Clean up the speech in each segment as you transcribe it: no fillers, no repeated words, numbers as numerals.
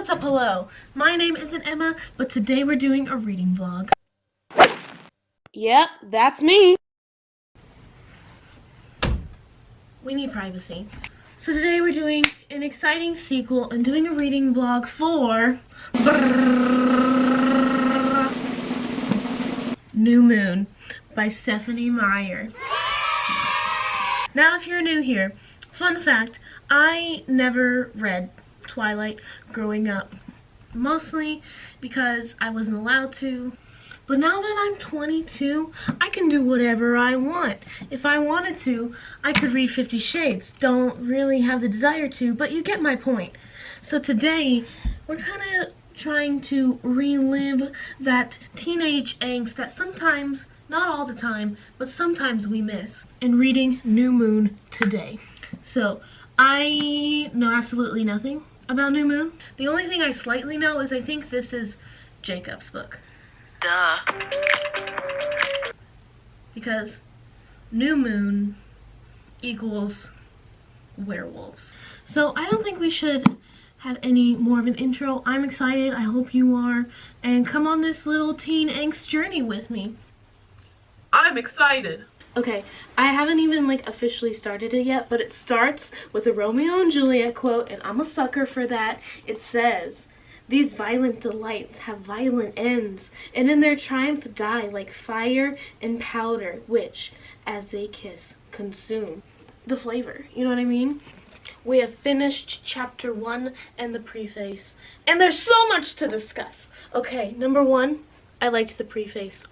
What's up, hello? My name isn't Emma, but today we're doing a reading vlog. Yep, that's me. We need privacy. So today we're doing an exciting sequel and doing a reading vlog for New Moon by Stephanie Meyer. Now if you're new here, fun fact, I never read Twilight growing up, mostly because I wasn't allowed to. But now that I'm 22, I can do whatever I want. If I wanted to, I could read 50 Shades. Don't really have the desire to, but you get my point. So today, we're kind of trying to relive that teenage angst that sometimes, not all the time, but sometimes we miss, and reading New Moon today. So, I know absolutely nothing about New Moon. The only thing I slightly know is I think this is Jacob's book. Duh. Because New Moon equals werewolves. So I don't think we should have any more of an intro. I'm excited, I hope you are, and come on this little teen angst journey with me. I'm excited. Okay, I haven't even officially started it yet, but it starts with a Romeo and Juliet quote, and I'm a sucker for that. It says, "These violent delights have violent ends, and in their triumph die like fire and powder, which, as they kiss, consume." The flavor, you know what I mean? We have finished chapter 1 and the preface, and there's so much to discuss. Okay, number 1, I liked the preface.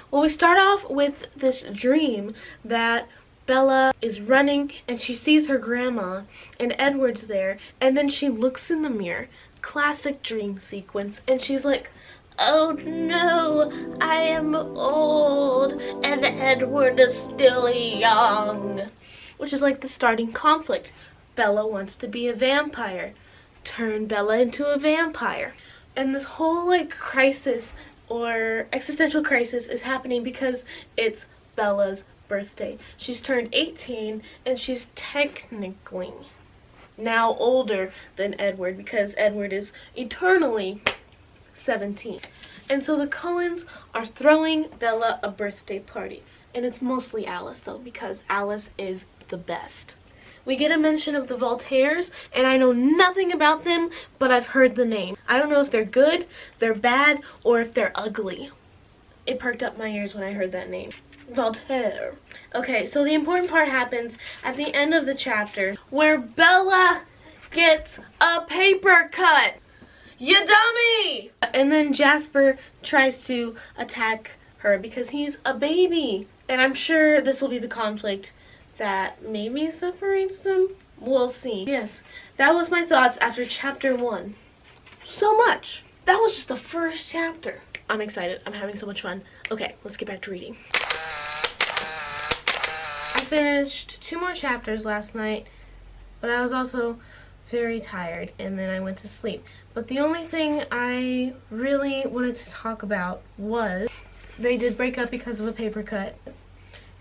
Well, we start off with this dream that Bella is running and she sees her grandma and Edward's there, and then she looks in the mirror, classic dream sequence, and she's like, "Oh no, I am old and Edward is still young," which is like the starting conflict. Bella wants to be a vampire. Turn Bella into a vampire. And this whole crisis or existential crisis is happening because it's Bella's birthday. She's turned 18 and she's technically now older than Edward because Edward is eternally 17. And so the Coens are throwing Bella a birthday party. And it's mostly Alice though, because Alice is the best. We get a mention of the Voltaires, and I know nothing about them, but I've heard the name. I don't know if they're good, they're bad, or if they're ugly. It perked up my ears when I heard that name. Voltaire. Okay, so the important part happens at the end of the chapter where Bella gets a paper cut. You dummy! And then Jasper tries to attack her because he's a baby. And I'm sure this will be the conflict that maybe separates them. We'll see. Yes, that was my thoughts after chapter 1. So much. That was just the first chapter. I'm excited. I'm having so much fun. Okay, let's get back to reading. I finished 2 more chapters last night, but I was also very tired, and then I went to sleep. But the only thing I really wanted to talk about was they did break up because of a paper cut.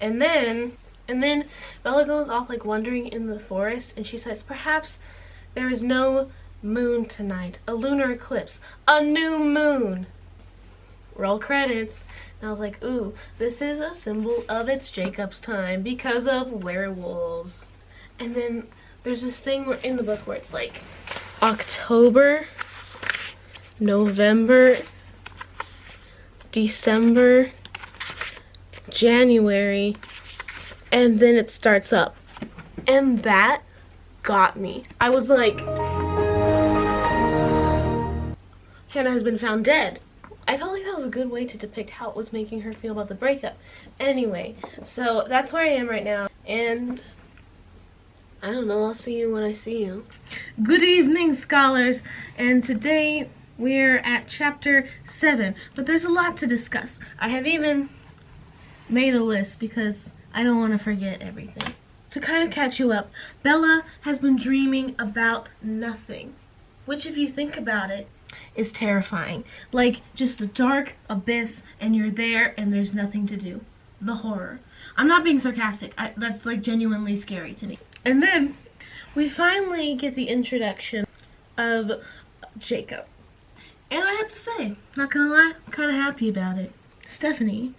And then Bella goes off wandering in the forest, and she says, "Perhaps there is no moon tonight, a lunar eclipse, a new moon." Roll credits. And I was like, ooh, this is a symbol of it's Jacob's time because of werewolves. And then there's this thing in the book where it's October, November, December, January, and then it starts up. And that got me. I was like, Hannah has been found dead. I felt like that was a good way to depict how it was making her feel about the breakup. Anyway, so that's where I am right now. And I don't know, I'll see you when I see you. Good evening, scholars. And today we're at chapter 7. But there's a lot to discuss. I have even made a list because I don't want to forget everything. To kind of catch you up, Bella has been dreaming about nothing, which if you think about it, is terrifying. Just a dark abyss and you're there and there's nothing to do. The horror. I'm not being sarcastic. That's genuinely scary to me. And then we finally get the introduction of Jacob. And I have to say, not gonna lie, I'm kind of happy about it. Stephanie,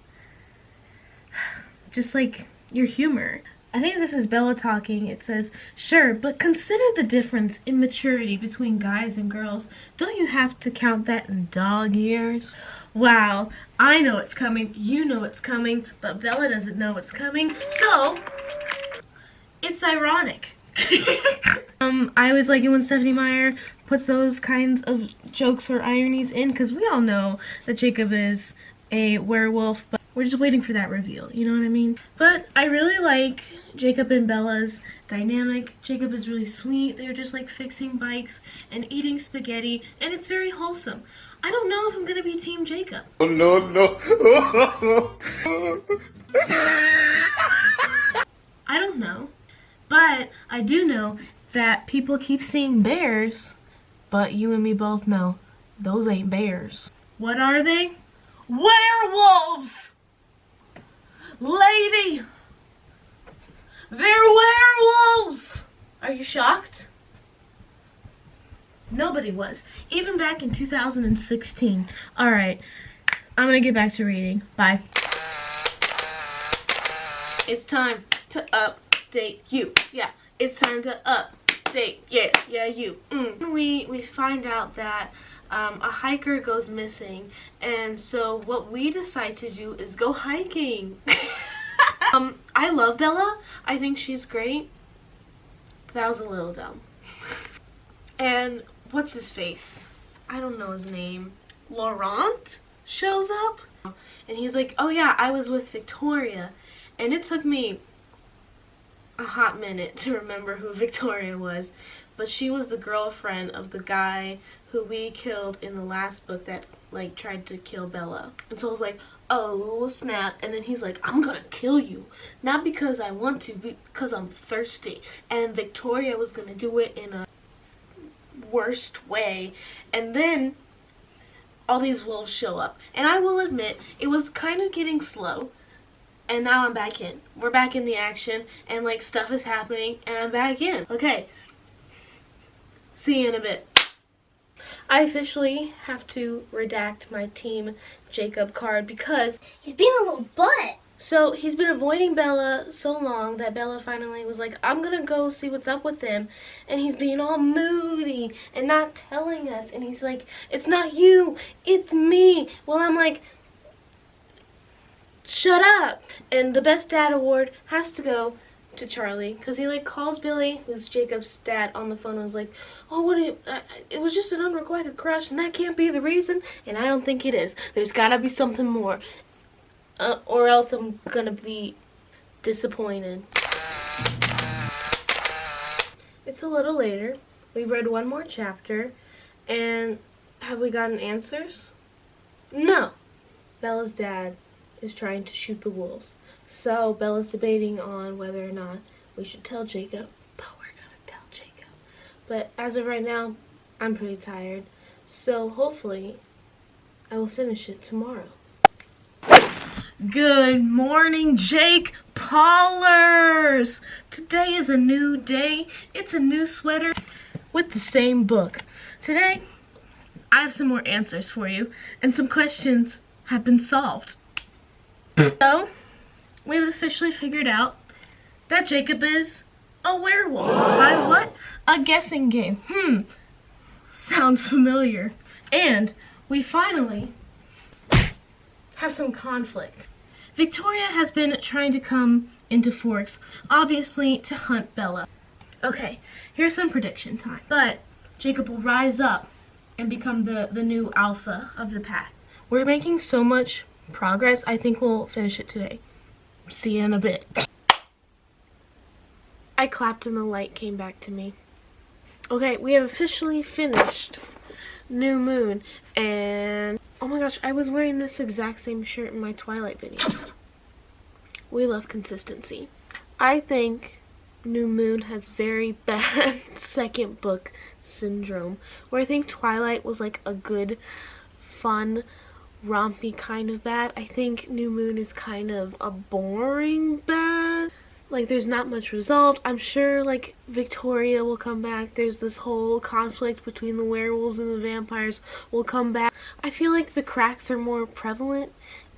just like your humor. I think this is Bella talking. It says, sure, but consider the difference in maturity between guys and girls. Don't you have to count that in dog years? Wow, I know it's coming, you know it's coming, but Bella doesn't know it's coming, so it's ironic. I always like it when Stephanie Meyer puts those kinds of jokes or ironies in, because we all know that Jacob is a werewolf, but we're just waiting for that reveal, you know what I mean? But I really like Jacob and Bella's dynamic. Jacob is really sweet. They're just like fixing bikes and eating spaghetti, and it's very wholesome. I don't know if I'm gonna be Team Jacob. Oh, no. I don't know. But I do know that people keep seeing bears, but you and me both know those ain't bears. What are they? Werewolves! Lady! They're werewolves! Are you shocked? Nobody was. Even back in 2016. Alright, I'm gonna get back to reading. Bye. It's time to update you. Yeah, it's time to update. Yeah, you. We find out that a hiker goes missing, and so what we decide to do is go hiking. I love Bella. I think she's great. That was a little dumb. And what's his face? I don't know his name. Laurent shows up, and he's like, oh yeah, I was with Victoria. And it took me a hot minute to remember who Victoria was, but she was the girlfriend of the guy who we killed in the last book that like tried to kill Bella. And so I was like, oh snap. And then he's like, I'm gonna kill you, not because I want to, because I'm thirsty. And Victoria was gonna do it in a worst way. And then all these wolves show up, and I will admit it was kind of getting slow. And now I'm back in. We're back in the action, and like stuff is happening, and I'm back in. Okay. See you in a bit. I officially have to redact my Team Jacob card because he's being a little butt. So he's been avoiding Bella so long that Bella finally was like, I'm gonna go see what's up with him. And he's being all moody and not telling us. And he's like, it's not you, it's me. Well, I'm like, shut up. And the best dad award has to go to Charlie, because he like calls Billy, who's Jacob's dad, on the phone and was like, oh, what are you, it was just an unrequited crush, and that can't be the reason. And I don't think it is. There's gotta be something more, or else I'm gonna be disappointed. It's a little later. We read one more chapter, and have we gotten answers? No. Bella's dad is trying to shoot the wolves. So Bella's debating on whether or not we should tell Jacob, but we're gonna tell Jacob. But as of right now, I'm pretty tired. So hopefully I will finish it tomorrow. Good morning, Jake Paulers! Today is a new day. It's a new sweater with the same book. Today, I have some more answers for you, and some questions have been solved. So, we've officially figured out that Jacob is a werewolf. By what? A guessing game. Sounds familiar. And we finally have some conflict. Victoria has been trying to come into Forks, obviously to hunt Bella. Okay, here's some prediction time. But Jacob will rise up and become the new alpha of the pack. We're making so much progress, I think we'll finish it today. See you in a bit. I clapped and the light came back to me. Okay, we have officially finished New Moon, and oh my gosh, I was wearing this exact same shirt in my Twilight video. We love consistency. I think New Moon has very bad second book syndrome, where I think Twilight was like a good, fun, rompy kind of bad. I think New Moon is kind of a boring bad. Like, there's not much resolved. I'm sure, like, Victoria will come back. There's this whole conflict between the werewolves and the vampires will come back. I feel like the cracks are more prevalent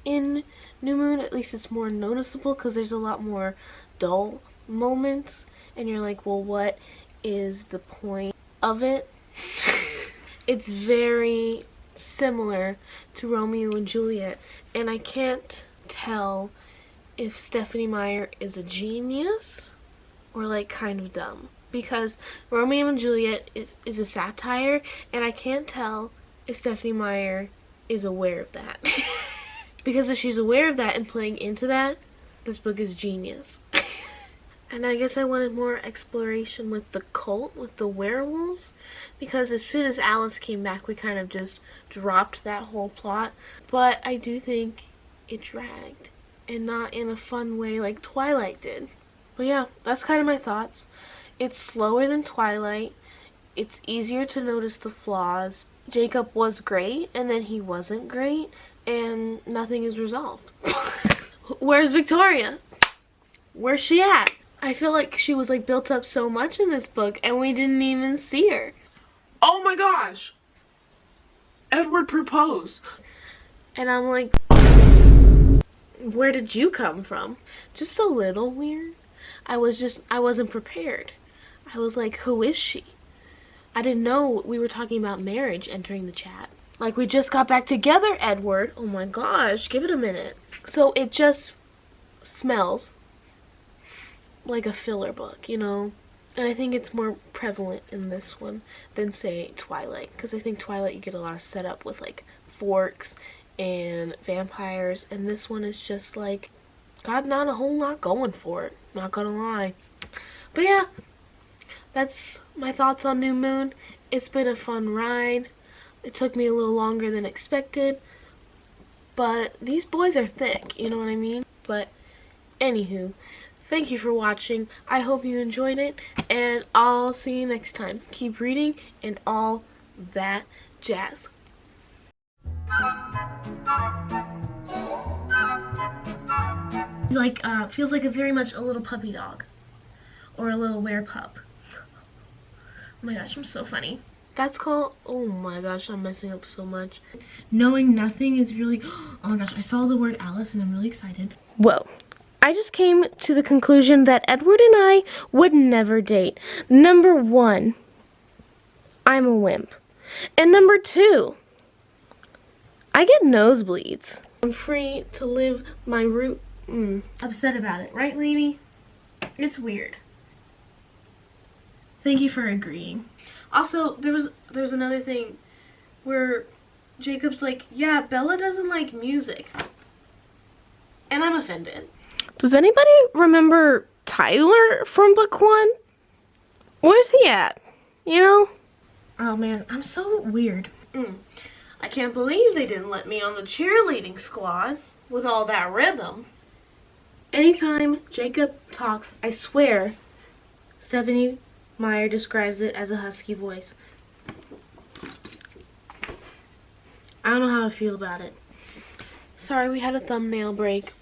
in New Moon. At least it's more noticeable because there's a lot more dull moments. And you're like, well, what is the point of it? It's very similar to Romeo and Juliet. And I can't tell if Stephenie Meyer is a genius or like kind of dumb, because Romeo and Juliet is a satire, and I can't tell if Stephenie Meyer is aware of that. Because if she's aware of that and playing into that, this book is genius. And I guess I wanted more exploration with the cult, with the werewolves, because as soon as Alice came back, we kind of just dropped that whole plot. But I do think it dragged, and not in a fun way like Twilight did. But yeah, that's kind of my thoughts. It's slower than Twilight. It's easier to notice the flaws. Jacob was great, and then he wasn't great, and nothing is resolved. Where's Victoria? Where's she at? I feel like she was like built up so much in this book, and we didn't even see her. Oh my gosh! Edward proposed. And I'm like, where did you come from? Just a little weird. I wasn't prepared. I was like, who is she? I didn't know we were talking about marriage entering the chat. Like, we just got back together, Edward. Oh my gosh, give it a minute. So it just smells like a filler book, you know? And I think it's more prevalent in this one than, say, Twilight. Because I think Twilight, you get a lot of setup with, like, forks and vampires. And this one is just, like, got not a whole lot going for it. Not gonna lie. But yeah, that's my thoughts on New Moon. It's been a fun ride. It took me a little longer than expected. But these boys are thick, you know what I mean? But anywho, thank you for watching. I hope you enjoyed it, and I'll see you next time. Keep reading and all that jazz. He's like, feels like very much a little puppy dog, or a little werepup. Oh my gosh, I'm so funny. That's called, oh my gosh, I'm messing up so much. Knowing nothing is really, oh my gosh, I saw the word Alice and I'm really excited. Whoa. I just came to the conclusion that Edward and I would never date. Number 1, I'm a wimp. And number 2, I get nosebleeds. I'm free to live my root. Upset about it, right, Lainey? It's weird. Thank you for agreeing. Also, there's another thing where Jacob's like, yeah, Bella doesn't like music. And I'm offended. Does anybody remember Tyler from book 1? Where's he at? You know? Oh man, I'm so weird. I can't believe they didn't let me on the cheerleading squad with all that rhythm. Anytime Jacob talks, I swear, Stephenie Meyer describes it as a husky voice. I don't know how to feel about it. Sorry, we had a thumbnail break.